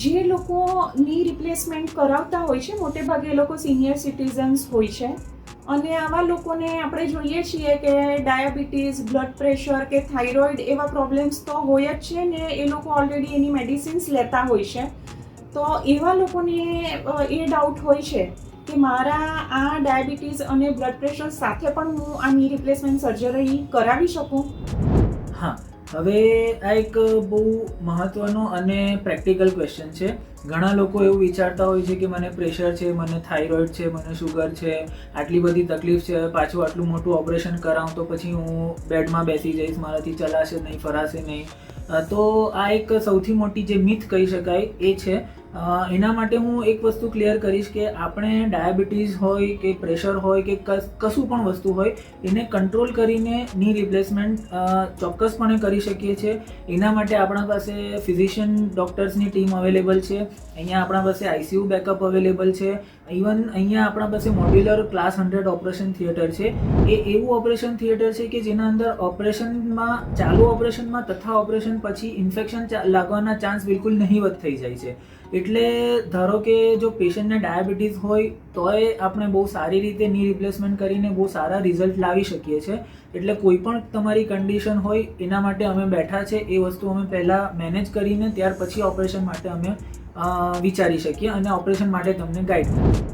જે લોકો ની રિપ્લેસમેન્ટ કરાવતા હોય છે મોટે ભાગે એ લોકો સિનિયર સિટીઝન્સ હોય છે અને આવા લોકોને આપણે જોઈએ છીએ કે ડાયાબિટીસ, બ્લડ પ્રેશર કે થાઇરોઇડ એવા પ્રોબ્લેમ્સ તો હોય જ છે ને એ લોકો ઓલરેડી એની મેડિસિન્સ લેતા હોય છે. તો એવા લોકોને એ ડાઉટ હોય છે કે મારા આ ડાયાબિટીસ અને બ્લડ પ્રેશર સાથે પણ હું આ ની રિપ્લેસમેન્ટ સર્જરી કરાવી શકું? હા, હવે આ એક બહુ મહત્વનો અને પ્રેક્ટિકલ ક્વેશ્ચન છે. ઘણા લોકો એવું વિચારતા હોય છે કે મને પ્રેશર છે, મને થાઇરોઇડ છે, મને શુગર છે, આટલી બધી તકલીફ છે, પાછું આટલું મોટું ઓપરેશન કરાવું તો પછી હું બેડમાં બેસી જઈશ, મારાથી ચલાશે નહીં, ફરાશે નહીં. તો આ એક સૌથી મોટી જે મિથ કહી શકાય એ છે. એના માટે હું એક વસ્તુ ક્લિયર કરીશ કે આપણે ડાયાબિટીસ હોય કે પ્રેશર હોય કે કશું પણ વસ્તુ હોય એને કંટ્રોલ કરીને ની રિપ્લેસમેન્ટ ચોક્કસપણે કરી શકીએ છીએ. એના માટે આપણા પાસે ફિઝિશિયન ડૉક્ટર્સની ટીમ અવેલેબલ છે. અહીંયા આપણા પાસે આઈસીયુ બેકઅપ અવેલેબલ છે. ઇવન અહીંયા આપણા પાસે મોડ્યુલર ક્લાસ 100 ઓપરેશન થિયેટર છે. એ એવું ઓપરેશન થિયેટર છે કે જેના અંદર ઓપરેશનમાં, ચાલુ ઓપરેશનમાં તથા ઓપરેશન પછી ઇન્ફેક્શન લાગવાના ચાન્સ બિલકુલ નહીવત થઈ જાય છે. એટલે ધારો કે જો પેશન્ટને ડાયાબિટીસ હોય તોય આપણે બહુ સારી રીતે ની રિપ્લેસમેન્ટ કરીને બહુ સારા રિઝલ્ટ લાવી શકીએ છીએ. એટલે કોઈ પણ તમારી કન્ડિશન હોય એના માટે અમે બેઠા છે. એ વસ્તુ અમે પહેલાં મેનેજ કરીને ત્યાર પછી ઓપરેશન માટે અમે વિચારી શકીએ અને ઓપરેશન માટે તમને ગાઈડ કરીએ.